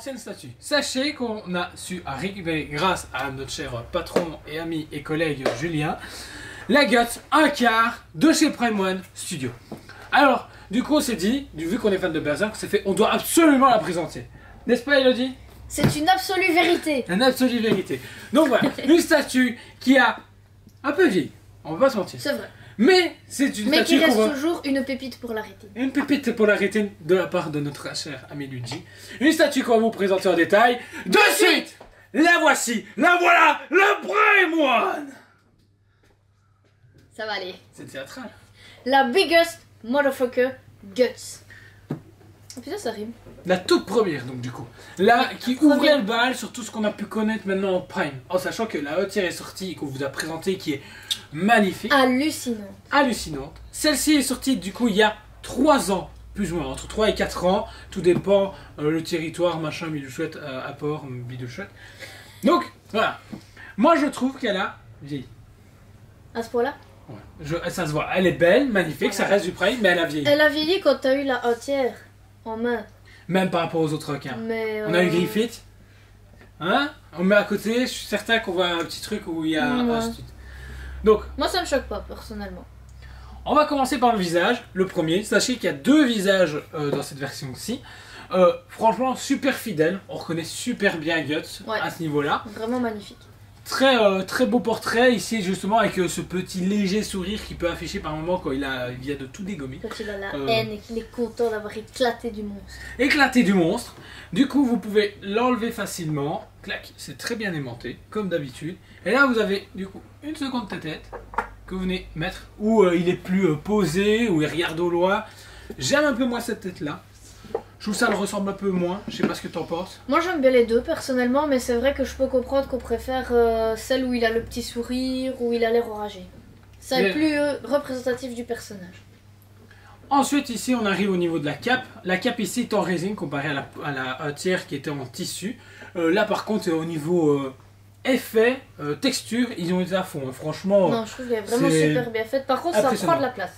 ancienne statue. Sachez qu'on a su récupérer, grâce à notre cher patron et ami et collègue Julien, la Guts 1/4 de chez Prime One Studio. Alors, du coup, on s'est dit, vu qu'on est fan de Berserk, on doit absolument la présenter. N'est-ce pas, Elodie? C'est une absolue vérité. Une absolue vérité. Donc voilà, une statue qui a un peu vieilli, on va pas se mentir. C'est vrai. Mais c'est une Mais statue qui reste toujours une pépite pour la rétine. Une pépite pour la rétine de la part de notre cher ami Luigi. Une statue qu'on va vous présenter en détail. De suite, la voici, la voilà, la Prime One. Ça va aller. C'est théâtral. La biggest motherfucker guts. Oh putain, ça rime. La toute première, donc du coup. Là, qui ouvrait le bal sur tout ce qu'on a pu connaître maintenant en Prime. En sachant que la tiers est sortie et qu'on vous a présenté, qui est magnifique. Hallucinante. Hallucinante. Celle-ci est sortie du coup il y a 3 ans, plus ou moins, entre 3 et 4 ans. Tout dépend, le territoire, machin, bidule chouette, apport, bidule chouette. Donc, voilà. Moi je trouve qu'elle a vieilli. À ce point-là? Ouais. Ça se voit. Elle est belle, magnifique, ça reste du Prime, mais elle a vieilli. Elle a vieilli quand t'as eu la entière en main. Même par rapport aux autres requins. Mais On a eu Griffith. Hein? On met à côté, je suis certain qu'on voit un petit truc où il y a un stud. Donc, moi ça me choque pas personnellement. On va commencer par le visage, le premier. Sachez qu'il y a 2 visages dans cette version-ci. Franchement, super fidèle. On reconnaît super bien Guts à ce niveau-là. Vraiment magnifique. Très beau portrait ici, justement, avec ce petit léger sourire qu'il peut afficher par moment quand il vient de tout dégommer. Quand il a la haine et qu'il est content d'avoir éclaté du monstre. Éclaté du monstre. Du coup, vous pouvez l'enlever facilement. Clac, c'est très bien aimanté, comme d'habitude. Et là, vous avez, du coup, une seconde tête que vous venez mettre, où il est plus posé, où il regarde au loin. J'aime un peu moins cette tête-là. Je trouve que ça le ressemble un peu moins. Je sais pas ce que t'en penses. Moi j'aime bien les deux personnellement, mais c'est vrai que je peux comprendre qu'on préfère celle où il a le petit sourire, où il a l'air enragé. Ça est plus représentatif du personnage. Ensuite ici on arrive au niveau de la cape. La cape ici est en résine comparée à la tiers qui était en tissu. Là par contre au niveau effet, texture, ils ont été à fond. Hein. Franchement, non, je trouve qu'elle est vraiment super bien faite. Par contre ça prend de la place.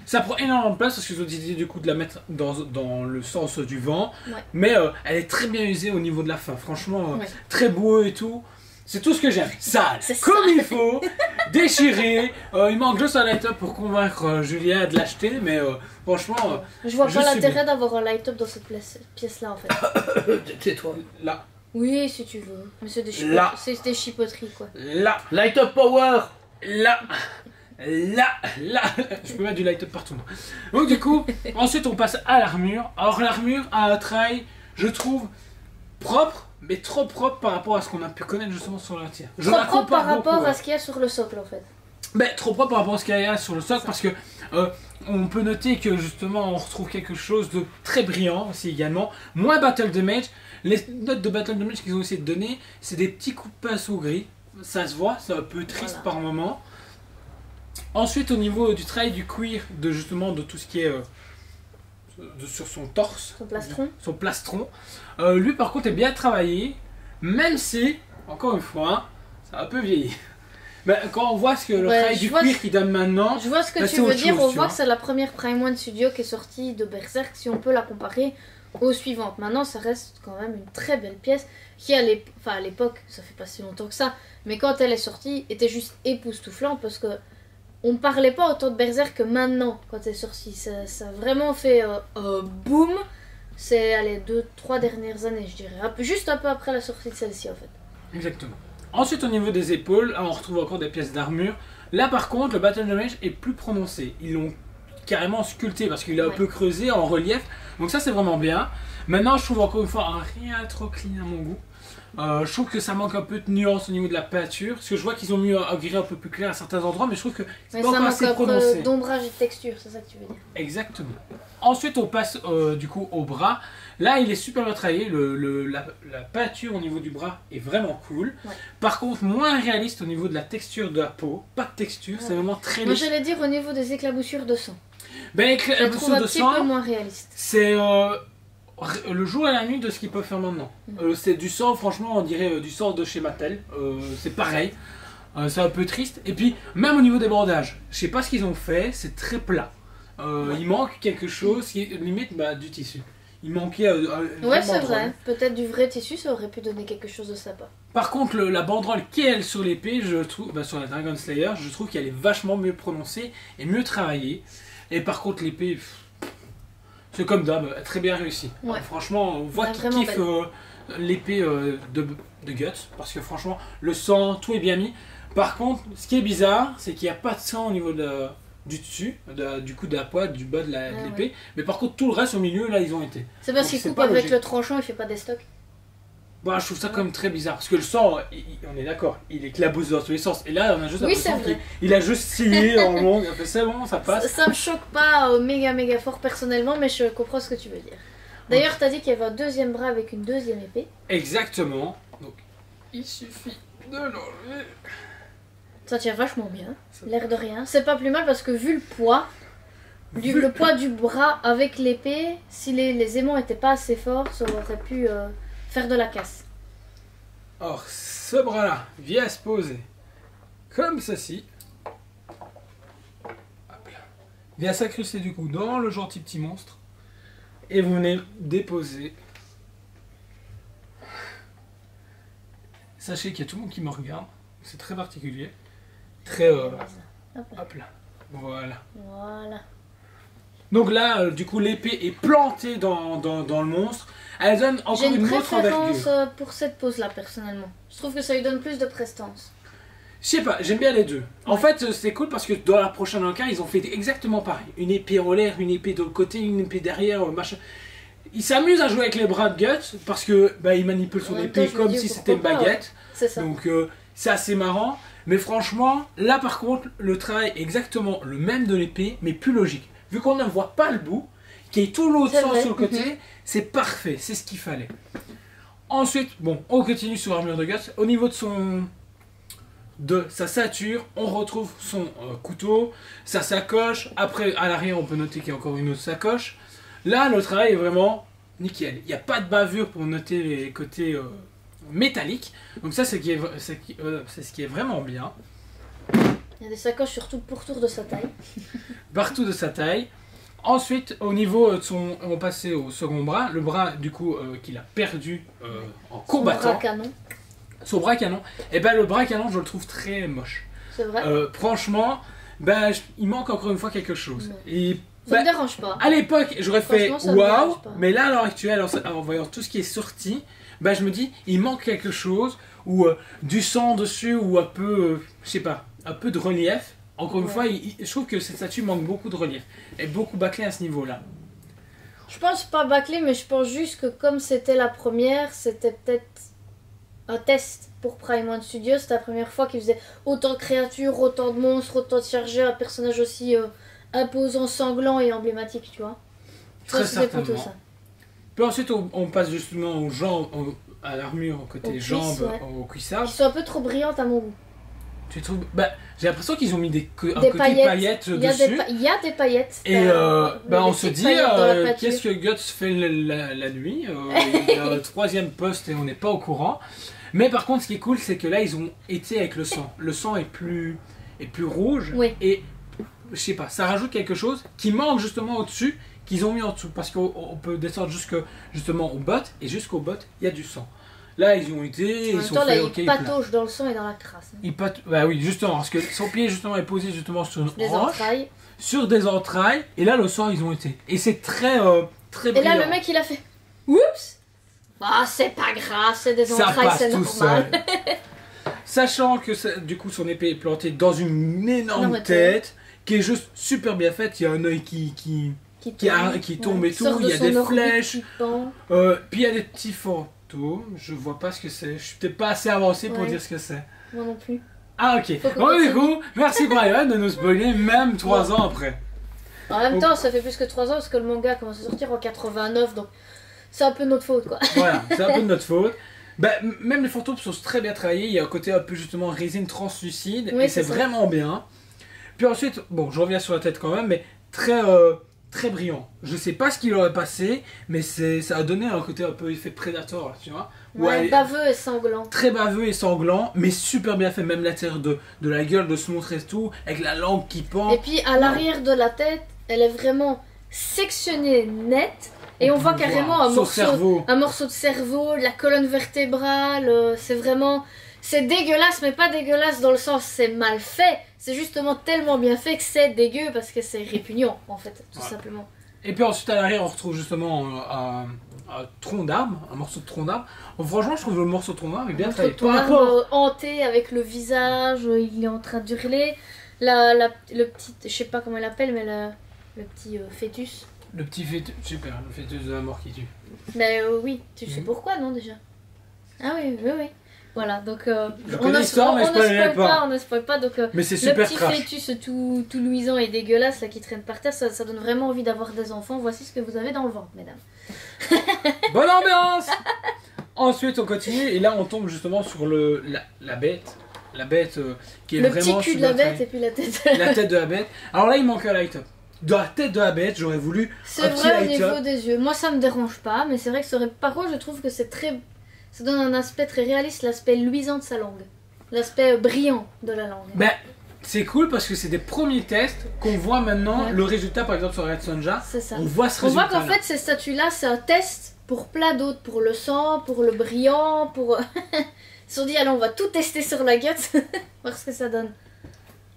Ça prend énormément de place parce qu'ils ont décidé du coup de la mettre dans le sens du vent. Ouais. Mais elle est très bien usée au niveau de la fin. Franchement, très beau et tout. C'est tout ce que j'aime. Sale, comme il faut, déchiré. Il manque juste un light-up pour convaincre Julien de l'acheter. Mais franchement, je vois pas l'intérêt d'avoir un light-up dans cette pièce-là en fait. Tais-toi. Là. Oui, si tu veux. Mais c'est des chipoteries quoi. Là. Light-up power. Là. Là, je peux mettre du light-up partout. Donc du coup, ensuite on passe à l'armure. Alors l'armure a un trail, je trouve, propre, mais trop propre par rapport à ce qu'on a pu connaître justement sur la tiers. Trop propre par rapport à ce qu'il y a sur le socle en fait. Ben, trop propre par rapport à ce qu'il y a sur le socle parce que on peut noter que justement on retrouve quelque chose de très brillant aussi également. Moins battle damage. Les notes de battle damage qu'ils ont essayé de donner, c'est des petits coups de pinceau gris. Ça se voit, c'est un peu triste par moment. Ensuite au niveau du travail du cuir, de tout ce qui est sur son torse, son plastron, lui par contre est bien travaillé, même si, encore une fois, ça a un peu vieilli. Mais quand on voit le travail du cuir qu'il donne maintenant, je vois ce que tu veux dire, on voit que c'est la première Prime One Studio qui est sortie de Berserk, si on peut la comparer aux suivantes. Maintenant ça reste quand même une très belle pièce qui à l'époque, ça fait pas si longtemps que ça, mais quand elle est sortie, était juste époustouflante parce que on parlait pas autant de Berserk que maintenant quand elle est sortie. Ça a vraiment fait boom. C'est les 2-3 dernières années, je dirais. Juste un peu après la sortie de celle-ci en fait. Exactement. Ensuite au niveau des épaules, on retrouve encore des pièces d'armure. Là par contre, le battle damage est plus prononcé. Ils l'ont carrément sculpté parce qu'il est un peu creusé en relief. Donc ça c'est vraiment bien. Maintenant je trouve encore une fois rien trop clean à mon goût. Je trouve que ça manque un peu de nuance au niveau de la peinture, parce que je vois qu'ils ont mis un gris un peu plus clair à certains endroits, mais je trouve que c'est pas encore assez prononcé. D'ombrage et de texture, c'est ça que tu veux dire. Exactement. Ensuite on passe du coup au bras. Là il est super bien travaillé, la peinture au niveau du bras est vraiment cool. Ouais. Par contre moins réaliste au niveau de la texture de la peau, pas de texture, c'est vraiment très léger. Moi j'allais dire au niveau des éclaboussures de sang. Ben éclaboussures de sang, c'est un petit peu moins réaliste. C'est le jour et la nuit de ce qu'ils peuvent faire maintenant. C'est du sang, franchement, on dirait du sang de chez Mattel. C'est pareil. C'est un peu triste. Et puis, même au niveau des bandages, je sais pas ce qu'ils ont fait, c'est très plat. Il manque quelque chose qui est limite du tissu. il manquait ouais, c'est vrai. Peut-être du vrai tissu, ça aurait pu donner quelque chose de sympa. Par contre, la banderole qui est sur l'épée, je trouve, sur la Dragon Slayer, je trouve qu'elle est vachement mieux prononcée et mieux travaillée. Et par contre, l'épée, c'est comme d'hab, très bien réussi. Ouais. Franchement, on voit qu'il kiffe l'épée de Guts, parce que franchement, le sang, tout est bien mis. Par contre, ce qui est bizarre, c'est qu'il n'y a pas de sang au niveau du dessus, du coup de la pointe, du bas de l'épée. Ouais. Mais par contre, tout le reste au milieu, là, ils ont été. C'est parce qu'il coupe avec le tranchant, il fait pas des stocks. Bah, je trouve ça quand même très bizarre, parce que le sang, on est d'accord, il éclabousse dans tous les sens. Et là, on a juste l'impression qu'il a juste scié en long, il a fait c'est bon, ça passe. Ça me choque pas méga fort personnellement, mais je comprends ce que tu veux dire. D'ailleurs, t'as dit qu'il y avait un deuxième bras avec une deuxième épée. Exactement. Donc, il suffit de l'enlever. Ça tient vachement bien, l'air de rien. C'est pas plus mal parce que vu le poids, le poids du bras avec l'épée, si les aimants étaient pas assez forts, ça aurait pu faire de la casse. Or, ce bras-là vient se poser comme ceci. Il vient s'incruster du coup dans le gentil petit monstre. Et vous venez déposer. Sachez qu'il y a tout le monde qui me regarde. C'est très particulier. Très... hop là. Voilà. Donc là, du coup, l'épée est plantée dans le monstre. Elle donne encore une autre envergure. J'ai une préférence pour cette pose-là, personnellement. Je trouve que ça lui donne plus de prestance. Je sais pas, j'aime bien les deux. En fait, c'est cool parce que dans la prochaine encart, ils ont fait exactement pareil. Une épée en l'air, une épée de l'autre côté, une épée derrière, machin. Ils s'amusent à jouer avec les bras de Guts parce que il manipule son épée comme si c'était une baguette. C'est ça. Donc c'est assez marrant. Mais franchement, là par contre, le travail est exactement le même de l'épée, mais plus logique. Vu qu'on ne voit pas le bout, qu'il y ait tout l'autre sens sur le côté, c'est parfait, c'est ce qu'il fallait. Ensuite, bon, on continue sur l'armure de Guts. Au niveau de sa ceinture, on retrouve son couteau, sa sacoche. Après, à l'arrière, on peut noter qu'il y a encore une autre sacoche. Là, le travail est vraiment nickel. Il n'y a pas de bavure pour noter les côtés métalliques. Donc ça, c'est ce qui est vraiment bien. Il y a des sacoches surtout pourtour de sa taille. Partout de sa taille. Ensuite, au niveau de son... On va passer au second bras. Le bras, du coup, qu'il a perdu en combattant. Son bras canon. Son bras canon. Et ben le bras canon, je le trouve très moche. C'est vrai. Franchement, il manque encore une fois quelque chose. Ouais. Et ça me dérange pas. À l'époque, j'aurais fait waouh, mais là, à l'heure actuelle, en voyant tout ce qui est sorti, je me dis, il manque quelque chose, ou du sang dessus, ou un peu, je sais pas, un peu de relief. Encore une fois, je trouve que cette statue manque beaucoup de relief. Elle est beaucoup bâclée à ce niveau-là. Je pense pas bâclée, mais je pense juste que comme c'était la première, c'était peut-être un test pour Prime One Studio. C'était la première fois qu'ils faisaient autant de créatures, autant de monstres, autant de chargeurs, un personnage aussi imposant, sanglant et emblématique, tu vois. Très certainement. Ça. Puis ensuite, on passe justement aux jambes, à l'armure, côté jambes, au cuissard. Qui sont un peu trop brillantes à mon goût. Tu trouves j'ai l'impression qu'ils ont mis des paillettes dessus. Il y a des paillettes. Et on se dit, qu'est-ce que Guts fait la nuit il y a le troisième poste et on n'est pas au courant. Mais par contre, ce qui est cool, c'est que là, ils ont été avec le sang. Le sang est plus rouge. Oui. Et je sais pas, ça rajoute quelque chose qui manque justement au-dessus, qu'ils ont mis en dessous. Parce qu'on peut descendre justement aux bottes, et jusqu'aux bottes, il y a du sang. Là, ils ont été. En même temps, là, il patauge dans le sang et dans la crasse. Bah oui, justement, parce que son pied justement est posé justement sur une hanche, entrailles. Sur des entrailles, et là, le sang, ils ont été. Et c'est très brillant. Et là, le mec, il a fait. Oups! Ah, c'est pas grave, c'est des entrailles, c'est normal. Sachant que du coup, son épée est plantée dans une énorme tête, qui est juste super bien faite. Il y a un œil qui tombe et tout, il y a des flèches, puis il y a des petits fantômes. Je vois pas ce que c'est. Je suis peut-être pas assez avancé pour dire ce que c'est. Moi non plus. Ah ok. Bon du coup, merci Brian de nous spoiler même 3 ans après. En même temps, ça fait plus que 3 ans parce que le manga commence à sortir en 89, donc c'est un peu notre faute quoi. Voilà, c'est un peu de notre faute. Même les fantômes sont très bien travaillés. Il y a un côté un peu justement résine translucide et c'est vraiment bien. Puis ensuite, bon, je reviens sur la tête quand même, mais très brillant. Je sais pas ce qu'il aurait passé, mais ça a donné un côté un peu effet Predator, là, tu vois. Ouais, baveux et sanglant. Très baveux et sanglant, mais super bien fait. Même l'intérieur de la gueule, de se montrer tout, avec la langue qui pend. Et puis à l'arrière de la tête, elle est vraiment sectionnée nette. Et on voit carrément un morceau de cerveau, de la colonne vertébrale. C'est vraiment... C'est dégueulasse, mais pas dégueulasse dans le sens c'est mal fait. C'est justement tellement bien fait que c'est dégueu parce que c'est répugnant, en fait, tout simplement. Et puis ensuite à l'arrière, on retrouve justement un tronc d'arbre, un morceau de tronc d'arbre. Franchement, je trouve le morceau de tronc d'arbre est bien travaillé. Par rapport hanté avec le visage, il est en train d'hurler. Le petit, je sais pas comment il appelle, mais le petit fœtus. Le petit fœtus, super, le fœtus de la mort qui tue. Mais oui, tu sais pourquoi, non, déjà? Ah oui. Voilà, donc on ne spoil pas, donc mais c'est super le petit fœtus tout luisant et dégueulasse là, qui traîne par terre, ça donne vraiment envie d'avoir des enfants. Voici ce que vous avez dans le ventre, mesdames. Bonne ambiance. Ensuite on continue et là on tombe justement sur la bête. La bête qui est le vraiment... Le petit cul de la bête et puis la tête. La tête de la bête. Alors là il manque un light-up. De la tête de la bête, j'aurais voulu c'est vrai au niveau des yeux. Moi ça me dérange pas, mais c'est vrai que ça aurait... Par contre je trouve que c'est très... Ça donne un aspect très réaliste, l'aspect luisant de sa langue. L'aspect brillant de la langue. Ben, c'est cool parce que c'est des premiers tests qu'on voit maintenant. Ouais. Le résultat, par exemple, sur Red Sonja, c'est ça. On voit ce résultat. On voit qu'en fait, ces statues-là, c'est un test pour plein d'autres. Pour le sang, pour le brillant, pour... Ils se sont dit, allez, on va tout tester sur la gueule, voir ce que ça donne.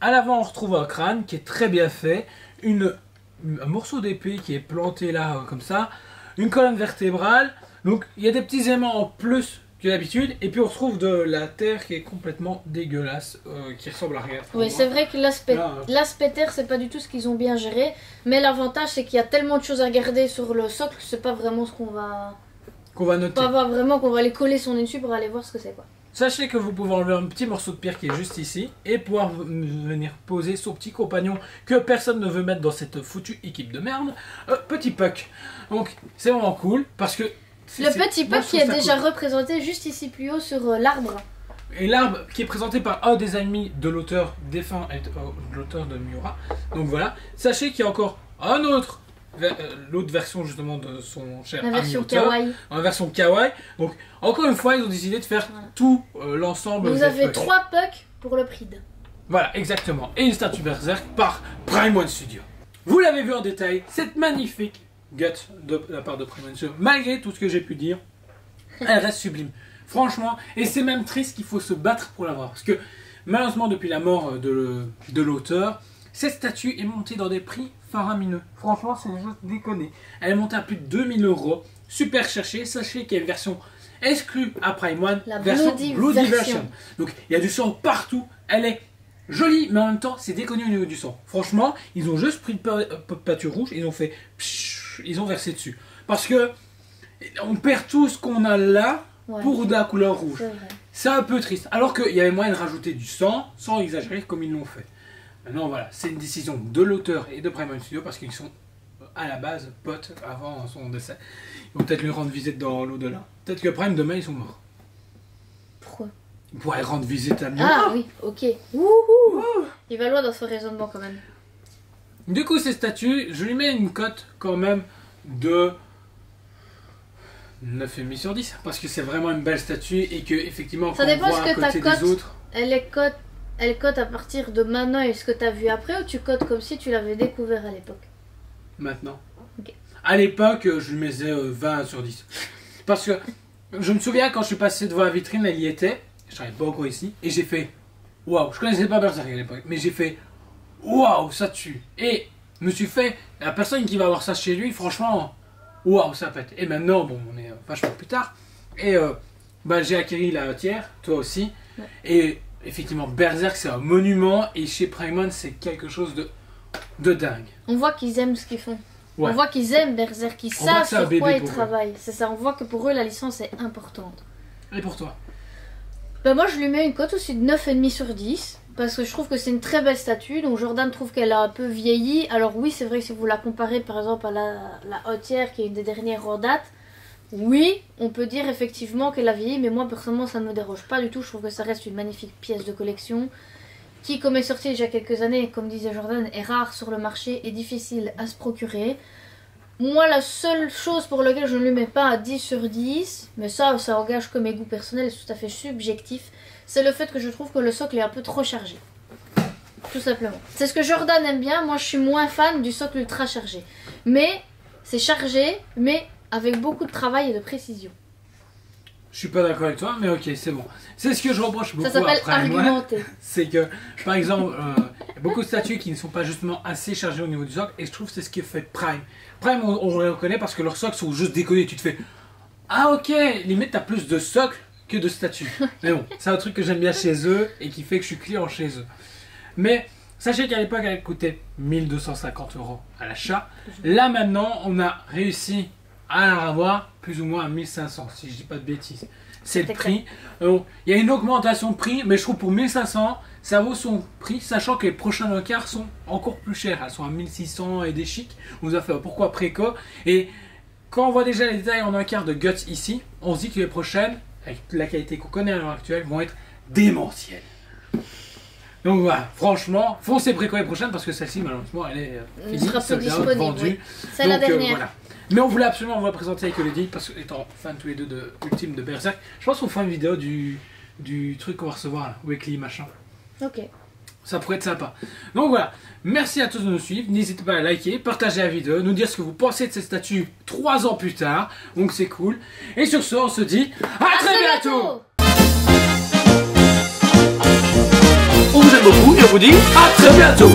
À l'avant, on retrouve un crâne qui est très bien fait. Un morceau d'épée qui est planté là, comme ça. Une colonne vertébrale. Donc il y a des petits aimants en plus que d'habitude, et puis on retrouve de la terre qui est complètement dégueulasse, qui ressemble à rien. Oui, c'est vrai que l'aspect terre, c'est pas du tout ce qu'ils ont bien géré, mais l'avantage c'est qu'il y a tellement de choses à garder sur le socle que c'est pas vraiment ce qu'on va noter. Pas vraiment qu'on va aller coller son nez dessus pour aller voir ce que c'est quoi. Sachez que vous pouvez enlever un petit morceau de pierre qui est juste ici et pouvoir venir poser son petit compagnon que personne ne veut mettre dans cette foutue équipe de merde, Petit Puck. Donc c'est vraiment cool parce que le petit Puck qui est déjà représenté juste ici plus haut sur l'arbre. Et l'arbre qui est présenté par un des amis de l'auteur défunt, de l'auteur de Miura. Donc voilà, sachez qu'il y a encore un autre, l'autre version justement de son cher ami auteur. La version kawaii. Donc encore une fois, ils ont décidé de faire tout l'ensemble. Vous avez 3 Pucks pour le prix. Voilà, exactement. Et une statue Berserk par Prime One Studio. Vous l'avez vu en détail, cette magnifique gut de la part de Prime One Studio, malgré tout ce que j'ai pu dire, elle reste sublime. Franchement, et c'est même triste qu'il faut se battre pour l'avoir. Parce que malheureusement, depuis la mort de l'auteur, cette statue est montée dans des prix faramineux. Franchement, c'est juste déconné. Elle est montée à plus de 2000 €. Super cherchée. Sachez qu'il y a une version exclue à Prime One. La version Bloody version. Donc, il y a du sang partout. Elle est jolie, mais en même temps, c'est déconné au niveau du sang. Franchement, ils ont juste pris de peinture rouge. Ils ont fait... Ils ont versé dessus. Parce que on perd tout ce qu'on a là. Ouais. Pour de la couleur rouge. C'est un peu triste. Alors qu'il y avait moyen de rajouter du sang sans exagérer comme ils l'ont fait. Maintenant voilà, c'est une décision de l'auteur et de Prime One Studio parce qu'ils sont à la base potes avant son décès. Ils vont peut-être lui rendre visite dans l'au-delà. Peut-être que Prime demain ils sont morts. Pourquoi? Ils pourraient rendre visite à Miura. Ah oui, ok. Wouhou. Il va loin dans son raisonnement quand même. Du coup ces statues, je lui mets une cote quand même de 9,5 sur 10 parce que c'est vraiment une belle statue et que effectivement ça dépend ce que ta cote des autres, elle cote à partir de maintenant et ce que tu as vu après, ou tu cotes comme si tu l'avais découvert à l'époque? Maintenant. Okay. À l'époque je lui mettais 20 sur 10 parce que je me souviens quand je suis passé devant la vitrine, elle y était, je n'arrive pas encore ici et j'ai fait waouh, je connaissais pas Berserk à l'époque mais j'ai fait waouh ça tue et je me suis fait la personne qui va avoir ça chez lui franchement waouh, ça pète. Et maintenant, bon, on est vachement plus tard. Et j'ai acquis la tiers, toi aussi. Ouais. Et effectivement, Berserk, c'est un monument. Et chez Prime One, c'est quelque chose de dingue. On voit qu'ils aiment ce qu'ils font. Ouais. On voit qu'ils aiment Berserk, qu'ils savent sur quoi ils travaillent. C'est ça, on voit que pour eux, la licence est importante. Et pour toi? Moi, je lui mets une cote aussi de 9,5 sur 10. Parce que je trouve que c'est une très belle statue. Donc Jordan trouve qu'elle a un peu vieilli. Alors oui, c'est vrai que si vous la comparez par exemple à la Hautière qui est une des dernières en date, oui, on peut dire effectivement qu'elle a vieilli. Mais moi personnellement ça ne me dérange pas du tout. Je trouve que ça reste une magnifique pièce de collection. Qui comme est sortie déjà quelques années, comme disait Jordan, est rare sur le marché et difficile à se procurer. Moi la seule chose pour laquelle je ne lui mets pas à 10 sur 10, mais ça engage que mes goûts personnels, c'est tout à fait subjectif. C'est le fait que je trouve que le socle est un peu trop chargé. Tout simplement. C'est ce que Jordan aime bien. Moi, je suis moins fan du socle ultra chargé. Mais c'est chargé, mais avec beaucoup de travail et de précision. Je suis pas d'accord avec toi, mais ok, c'est bon. C'est ce que je reproche beaucoup. Ça s'appelle argumenter. C'est que, par exemple, y a beaucoup de statues qui ne sont pas justement assez chargées au niveau du socle, et je trouve que c'est ce qui fait Prime. Prime, on les reconnaît parce que leurs socles sont juste décollés. Tu te fais, ah ok, limite t'as plus de socles que de statues. Mais bon, c'est un truc que j'aime bien chez eux et qui fait que je suis client chez eux. Mais sachez qu'à l'époque, elle coûtait 1250 € à l'achat. Là maintenant, on a réussi à la revoir plus ou moins à 1500, si je dis pas de bêtises. C'est le prix. Il y a une augmentation de prix, mais je trouve pour 1500, ça vaut son prix, sachant que les prochains encars sont encore plus chers. Elles sont à 1600 et des chics. On nous a fait pourquoi préco. Et quand on voit déjà les détails en encart de Guts ici, on se dit que les prochaines, avec la qualité qu'on connaît à l'heure actuelle, vont être démentielles. Donc voilà, franchement, foncez préco les prochaines parce que celle-ci, malheureusement, elle est finie, sera plus disponible. Vendue. Oui. C'est la dernière. Voilà. Mais on voulait absolument vous la présenter avec Elodie parce que, étant fans tous les deux de Ultime de Berserk, je pense qu'on fera une vidéo du truc qu'on va recevoir là, Weekly machin. Ok. Ça pourrait être sympa. Donc voilà, merci à tous de nous suivre. N'hésitez pas à liker, partager la vidéo, nous dire ce que vous pensez de cette statue 3 ans plus tard. Donc c'est cool. Et sur ce, on se dit à très bientôt. On vous aime beaucoup et on vous dit à très bientôt.